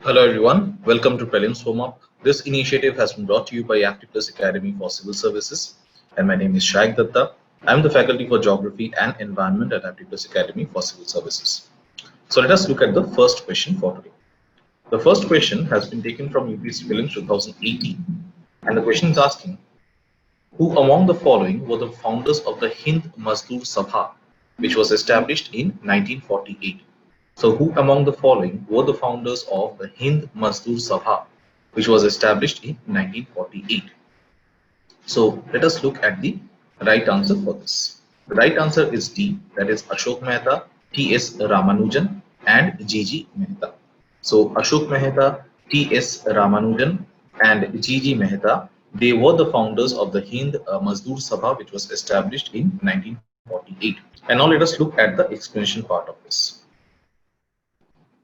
Hello everyone, welcome to Prelims Warm Up. This initiative has been brought to you by Aptplus Academy for Civil Services, and my name is Shaik Datta. I am the faculty for Geography and Environment at Aptplus Academy for Civil Services. So let us look at the first question for today. The first question has been taken from UPSC Prelims 2018, and the question is asking, who among the following were the founders of the Hind Mazdoor Sabha, which was established in 1948? So, who among the following were the founders of the Hind Mazdoor Sabha, which was established in 1948? So, let us look at the right answer for this. The right answer is D, that is Ashok Mehta, T.S. Ramanujan, and G.G. Mehta. So, Ashok Mehta, T.S. Ramanujan, and G.G. Mehta, they were the founders of the Hind Mazdoor Sabha, which was established in 1948. And now let us look at the explanation part of this.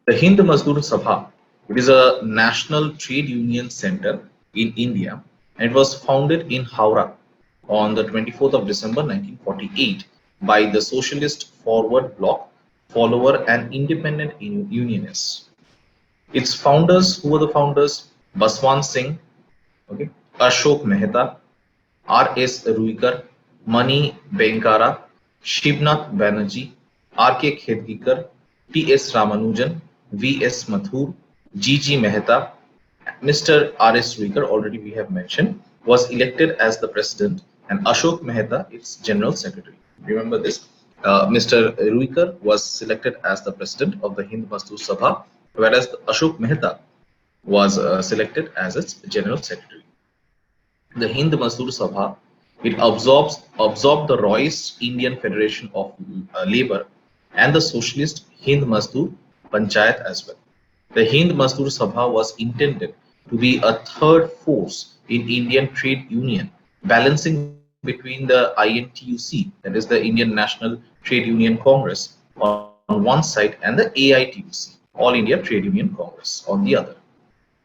The Hind Mazdoor Sabha, it is a national trade union center in India, and it was founded in Howrah on the 24th of December 1948 by the Socialist Forward Bloc follower and independent unionists. Its founders, who were the founders? Baswan Singh, okay, Ashok Mehta, R.S. Ruikar, Mani Benkara, Shivnath Banerjee, R.K. Khedgikar, T.S. Ramanujan, V.S. Mathur, G.G. Mehta. Mr. R.S. Ruikar, already we have mentioned, was elected as the president, and Ashok Mehta, its general secretary. Remember this. Mr. Ruikar was selected as the president of the Hind Mazdoor Sabha, whereas Ashok Mehta was selected as its general secretary. The Hind Mazdoor Sabha, it absorbed the Royist Indian Federation of Labour and the Socialist Hind Mazdoor Panchayat as well. The Hind Mazdoor Sabha was intended to be a third force in Indian trade union, balancing between the INTUC, that is the Indian National Trade Union Congress, on one side and the AITUC, All India Trade Union Congress, on the other.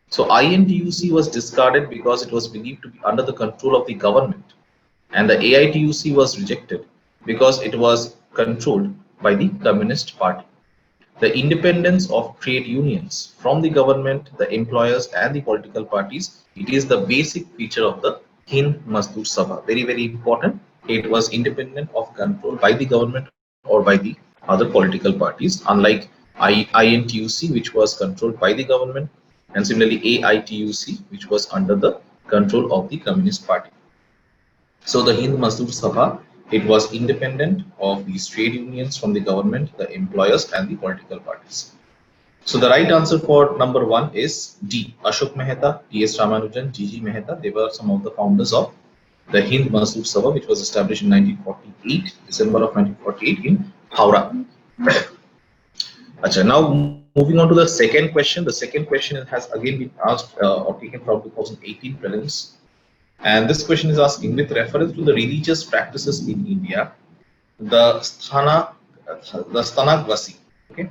So INTUC was discarded because it was believed to be under the control of the government, and the AITUC was rejected because it was controlled by the Communist Party. The independence of trade unions from the government, the employers, and the political parties, it is the basic feature of the Hind Mazdoor Sabha. Very, very important. It was independent of control by the government or by the other political parties, unlike INTUC, which was controlled by the government, and similarly AITUC, which was under the control of the Communist Party. So the Hind Mazdoor Sabha, it was independent of these trade unions from the government, the employers, and the political parties. So the right answer for number one is D. Ashok Mehta, T.S. Ramanujan, G.G. Mehta. They were some of the founders of the Hind Mazdoor Sabha, which was established in 1948, December of 1948 in Howrah. Achha, now moving on to the second question. The second question has again been asked or taken from 2018 prelims. And this question is asking, with reference to the religious practices in India, the Stanakvasi, okay,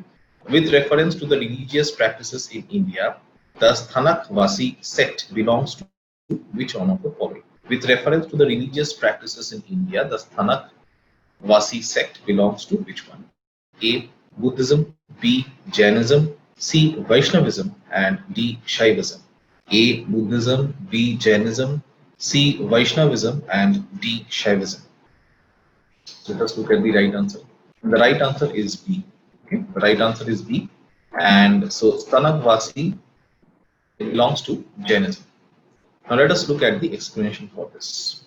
with reference to the religious practices in India, the Sthanakvasi sect belongs to which one of the following? With reference to the religious practices in India, the Sthanakvasi sect belongs to which one? A. Buddhism, B. Jainism, C. Vaishnavism, and D. Shaivism. A. Buddhism, B. Jainism, C. Vaishnavism, and D. Shaivism. So let us look at the right answer. The right answer is B. Okay, the right answer is B. And so Stanakvasi belongs to Jainism. Now let us look at the explanation for this.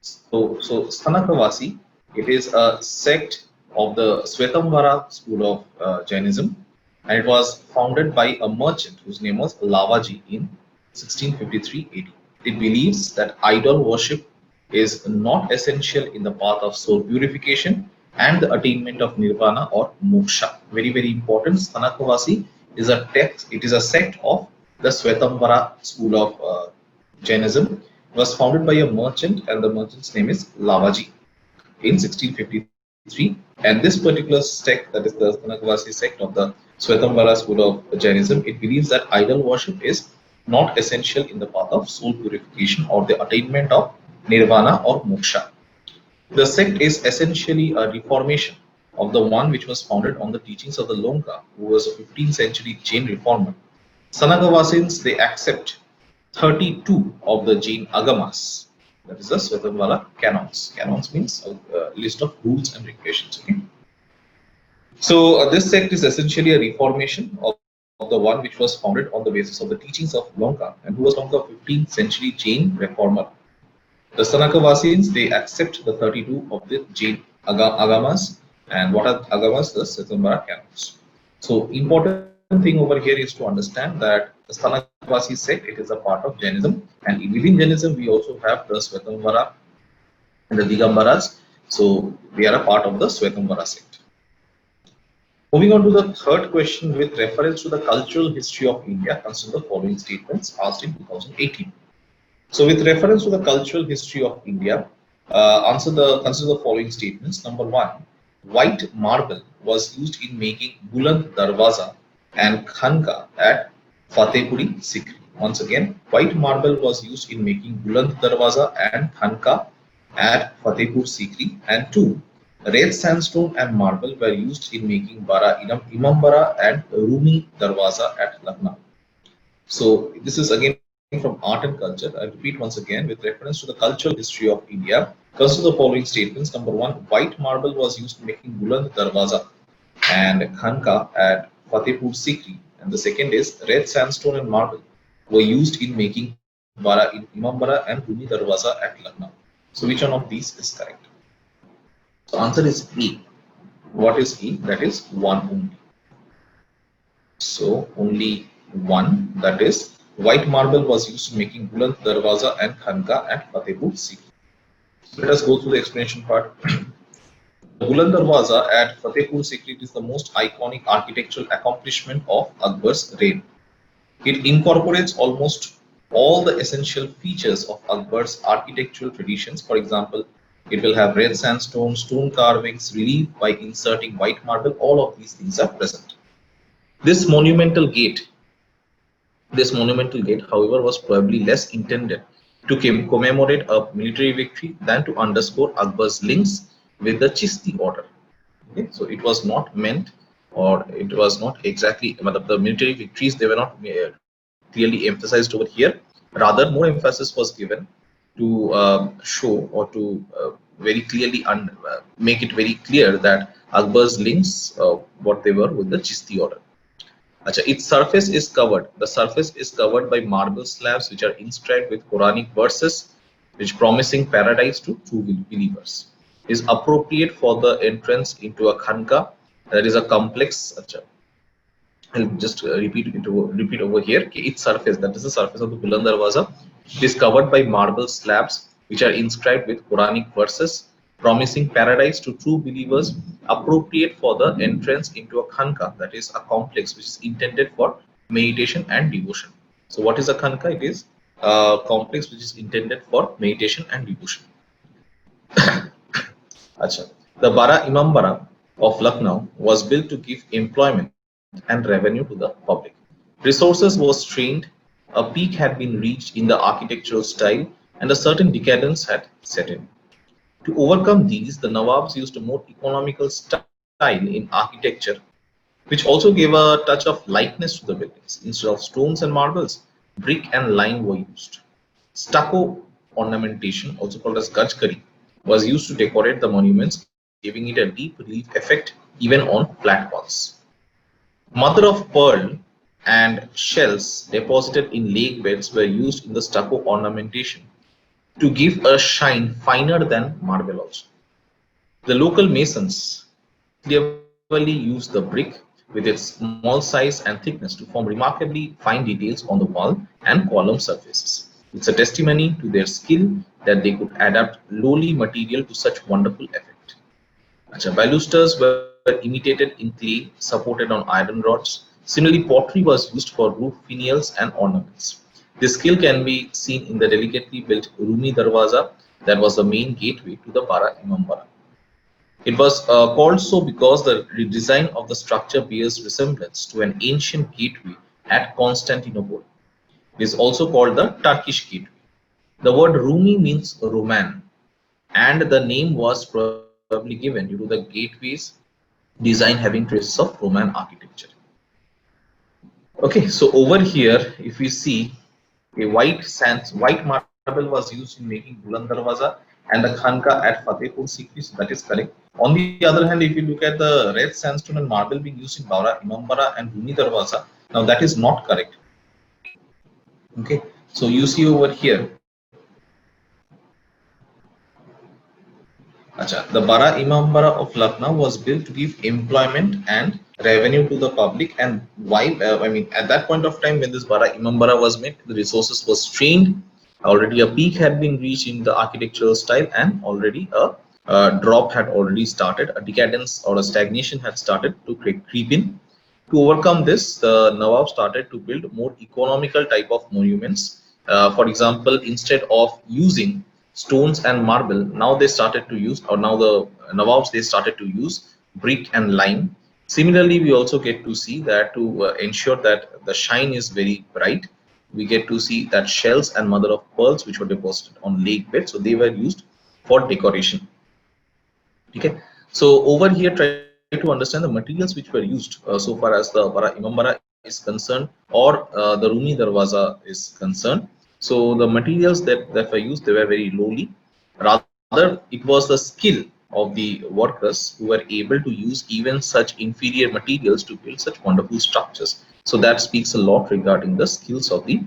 So Stanakvasi, it is a sect of the Svetambara school of Jainism, and it was founded by a merchant whose name was Lavaji in 1653 AD. It believes that idol worship is not essential in the path of soul purification and the attainment of nirvana or moksha. Very, very important. Stanakvasi is a text, it is a sect of the Svetambara school of Jainism. It was founded by a merchant, and the merchant's name is Lavaji in 1653. And this particular sect, that is the Stanakvasi sect of the Svetambara school of Jainism, it believes that idol worship is not essential in the path of soul purification or the attainment of nirvana or moksha. The sect is essentially a reformation of the one which was founded on the teachings of the Longa, who was a 15th century Jain reformer. Sanagavasins, they accept 32 of the Jain Agamas. That is the Swetamvara canons. Canons means a list of rules and regulations. Okay? So this sect is essentially a reformation of the one which was founded on the basis of the teachings of Lonka. And who was Lonka? 15th century Jain reformer. The Sanakavasins, they accept the 32 of the Jain Agamas. And what are Agamas? The Swetamvara canons. So important thing over here is to understand that the Sanakavasi sect, it is a part of Jainism, and within Jainism we also have the Swetamvara and the Digambaras. So they are a part of the Swetamvara sect. Moving on to the third question, with reference to the cultural history of India, consider the following statements asked in 2018. So with reference to the cultural history of India, consider the following statements. Number one, white marble was used in making Buland Darwaza and Khanka at Fatehpuri Sikri. Once again, white marble was used in making Buland Darwaza and Khanka at Fatehpur Sikri. And two, red sandstone and marble were used in making Bara Imambara and Rumi Darwaza at Lucknow. So this is again from art and culture. I repeat once again, with reference to the cultural history of India, consider the following statements. Number one, white marble was used in making Buland Darwaza and Khanka at Fatehpur Sikri. And the second is red sandstone and marble were used in making Bara Imambara and Rumi Darwaza at Lucknow. So which one of these is correct? So answer is E. What is E? That is one only. So only one, that is white marble was used in making Buland Darwaza and Khanka at Fatehpur Sikri. Let us go through the explanation part. The Buland Darwaza at Fatehpur Sikri is the most iconic architectural accomplishment of Akbar's reign. It incorporates almost all the essential features of Akbar's architectural traditions. For example, it will have red sandstone, stone carvings, relief by inserting white marble. All of these things are present. This monumental gate, however, was probably less intended to commemorate a military victory than to underscore Akbar's links with the Chishti order. Okay? So it was not meant, or it was not exactly, the military victories, they were not clearly emphasized over here. Rather, more emphasis was given to show, or to very clearly make it very clear that Akbar's links, what they were with the Chishti order. Its surface is covered. The surface is covered by marble slabs which are inscribed with Quranic verses, which promising paradise to true believers. Is appropriate for the entrance into a khanka, that is a complex. I'll just repeat over here. Its surface, that is the surface of the Buland Darwaza, is covered by marble slabs which are inscribed with Quranic verses, promising paradise to true believers, appropriate for the entrance into a khanka, that is a complex which is intended for meditation and devotion. So what is a khanka? It is a complex which is intended for meditation and devotion. The Bara Imambara of Lucknow was built to give employment and revenue to the public. Resources were strained, a peak had been reached in the architectural style, and a certain decadence had set in. To overcome these, the Nawabs used a more economical style in architecture, which also gave a touch of lightness to the buildings. Instead of stones and marbles, brick and lime were used. Stucco ornamentation, also called as gajkari, was used to decorate the monuments, giving it a deep relief effect even on flat walls. Mother of pearl and shells deposited in lake beds were used in the stucco ornamentation to give a shine finer than marble also. The local masons cleverly used the brick with its small size and thickness to form remarkably fine details on the wall and column surfaces. It's a testimony to their skill that they could adapt lowly material to such wonderful effect. Balusters were imitated in clay supported on iron rods. Similarly, pottery was used for roof finials and ornaments. This skill can be seen in the delicately built Rumi Darwaza that was the main gateway to the Bara Imambara. It was called so because the design of the structure bears resemblance to an ancient gateway at Constantinople. It is also called the Turkish gateway. The word Rumi means Roman, and the name was probably given due to the gateway's design having traces of Roman architecture. Okay, so over here, if we see a white marble was used in making Buland Darwaza and the Khanka at Fatehpur Sikri, so that is correct. On the other hand, if you look at the red sandstone and marble being used in Baura, Imambara and Rumi Darwaza, now that is not correct. Okay, so you see over here, Acha, the Bara Imambara of Lucknow was built to give employment and revenue to the public. And why? I mean, at that point of time when this Bara Imambara was made, the resources was strained. Already a peak had been reached in the architectural style, and already a drop had already started. A decadence or a stagnation had started to creep in. To overcome this, the Nawab started to build more economical type of monuments. For example, instead of using stones and marble, now they started to use, or now the Nawabs they started to use brick and lime. Similarly, we also get to see that to ensure that the shine is very bright, we get to see that shells and mother of pearls which were deposited on lake bed, so they were used for decoration. Okay, so over here try to understand the materials which were used so far as the Bara Imambara is concerned, or the Rumi Darwaza is concerned. So the materials that were used, they were very lowly. Rather, it was the skill of the workers who were able to use even such inferior materials to build such wonderful structures. So that speaks a lot regarding the skills of the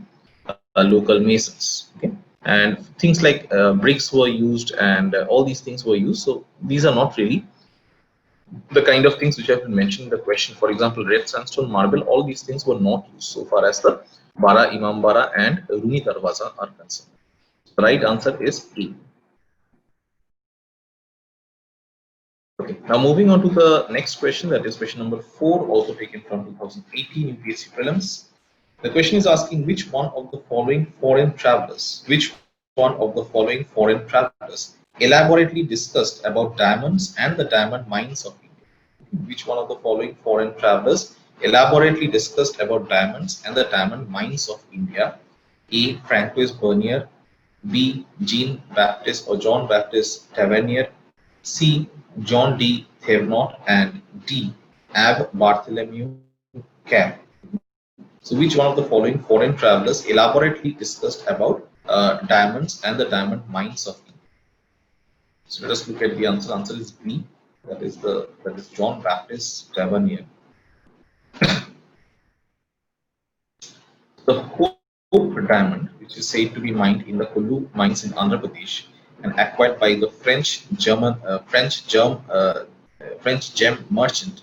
local masons. Okay, and things like bricks were used, and all these things were used. So these are not really the kind of things which have been mentioned in the question. For example, red sandstone, marble, all these things were not used so far as the Bara, Imambara, and Rumi Darwaza are concerned. The right answer is A. Okay, now moving on to the next question, that is question number 4, also taken from 2018 UPSC prelims. The question is asking which one of the following foreign travelers, elaborately discussed about diamonds and the diamond mines of India? Which one of the following foreign travelers elaborately discussed about diamonds and the diamond mines of India? A. Francois Bernier, B. Jean Baptiste or John Baptiste Tavernier, C. John D. Thévenot, and D. Abbe Bartholomew Cap. So, which one of the following foreign travelers elaborately discussed about diamonds and the diamond mines of India? So, let us look at the answer. Answer is B. That is John Baptiste Tavernier. The Hope diamond, which is said to be mined in the Kullu mines in Andhra Pradesh and acquired by the French gem merchant,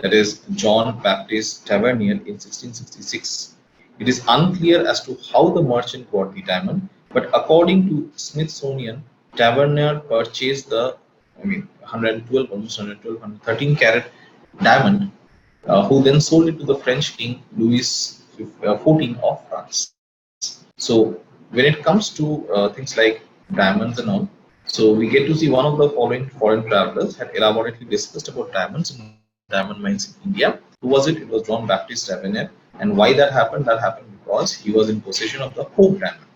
that is John Baptiste Tavernier, in 1666. It is unclear as to how the merchant got the diamond, but according to Smithsonian, Tavernier purchased the, 112, almost 112, 113 carat diamond, who then sold it to the French king Louis XIV of France. So when it comes to things like diamonds and all, so we get to see one of the following foreign travelers had elaborately discussed about diamonds and diamond mines in India. Who was it? It was John Baptiste Tavernier. And why that happened? That happened because he was in possession of the Hope diamond.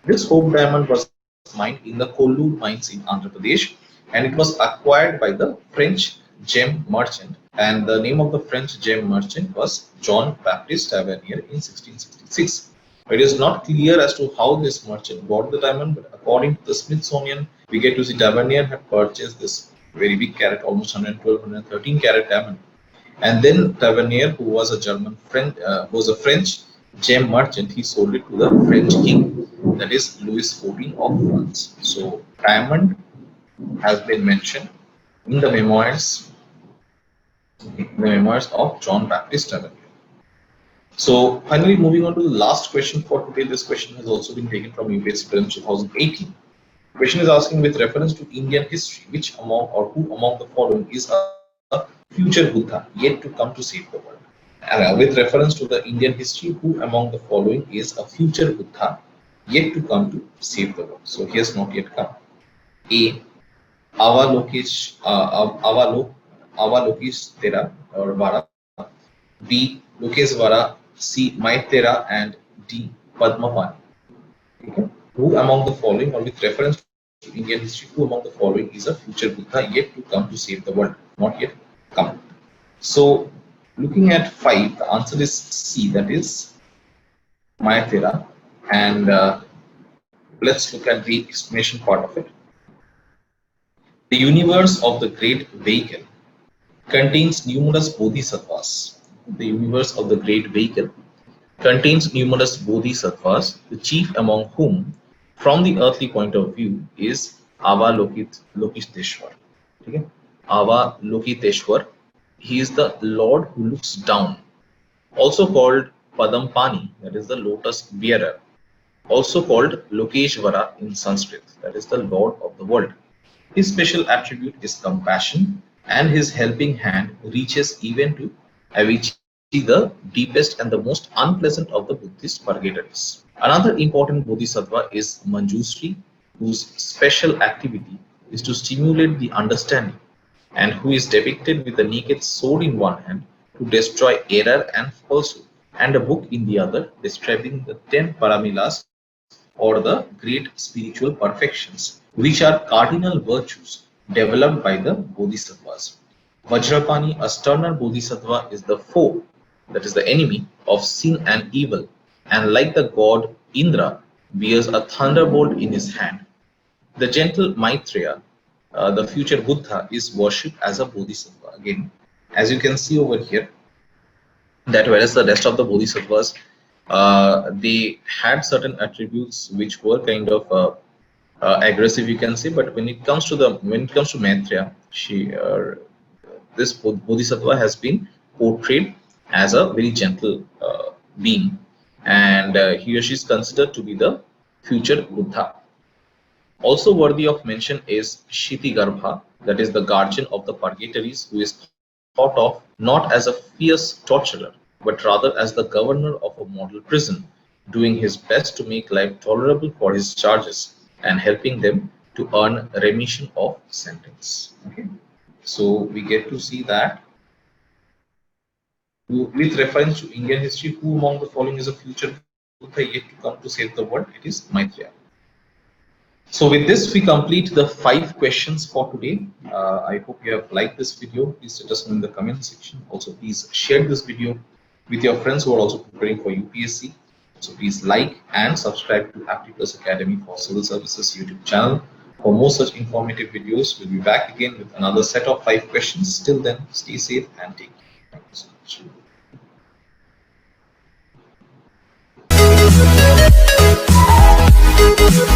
This Hope diamond was mined in the Kollu mines in Andhra Pradesh, and it was acquired by the French gem merchant. And the name of the French gem merchant was John Baptiste Tavernier in 1666. It is not clear as to how this merchant bought the diamond, but according to the Smithsonian, we get to see Tavernier had purchased this very big carat, almost 112, 113 carat diamond. And then Tavernier, who was a was a French gem merchant, he sold it to the French king, that is Louis XIV of France. So diamond has been mentioned in the memoirs of John Baptiste Tavernier. So finally, moving on to the last question for today. This question has also been taken from UPSC Prelims 2018. The question is asking, with reference to Indian history, which among or who among the following is a future Buddha yet to come to save the world? And with reference to the Indian history, who among the following is a future Buddha yet to come to save the world? So he has not yet come. A. Avalokiteshvara or Vara. B. Lokesvara. C. Maitreya, and D. Padmapani. Okay. Who among the following, or with reference to Indian history, who among the following is a future Buddha yet to come to save the world? Not yet come. So Looking at 5, the answer is C, that is Mayathera. And let's look at the explanation part of it. The universe of the great vehicle contains numerous bodhisattvas. The universe of the great vehicle contains numerous bodhisattvas, the chief among whom, from the earthly point of view, is Avalokiteshwar. Okay? Avalokiteshwar. He is the Lord who looks down, also called Padampani, that is the lotus bearer, also called Lokeshvara in Sanskrit, that is the Lord of the world. His special attribute is compassion, and his helping hand reaches even to Avicii, the deepest and the most unpleasant of the Buddhist purgatories. Another important bodhisattva is Manjusri, whose special activity is to stimulate the understanding, and who is depicted with a naked sword in one hand to destroy error and falsehood, and a book in the other describing the 10 paramilas, or the great spiritual perfections, which are cardinal virtues developed by the bodhisattvas. Vajrapani, a sterner bodhisattva, is the foe, that is the enemy of sin and evil, and like the god Indra, bears a thunderbolt in his hand. The gentle Maitreya, the future Buddha, is worshipped as a bodhisattva. Again, as you can see over here, that whereas the rest of the bodhisattvas, they had certain attributes which were kind of aggressive, you can say, but when it comes to Maitreya, this bodhisattva has been portrayed as a very gentle being, and he or she is considered to be the future Buddha. Also worthy of mention is Kshitigarbha, that is the guardian of the purgatories, who is thought of not as a fierce torturer, but rather as the governor of a model prison, doing his best to make life tolerable for his charges and helping them to earn remission of sentence. Okay, so we get to see that with reference to Indian history, who among the following is a future Buddha yet to come to save the world? It is Maitreya. So with this, we complete the 5 questions for today. I hope you have liked this video. Please let us know in the comment section. Also, please share this video with your friends who are also preparing for UPSC. So please like and subscribe to Aptitude Academy for Civil Services YouTube channel. For more such informative videos, we'll be back again with another set of 5 questions. Till then, stay safe and take care. Thank you so much.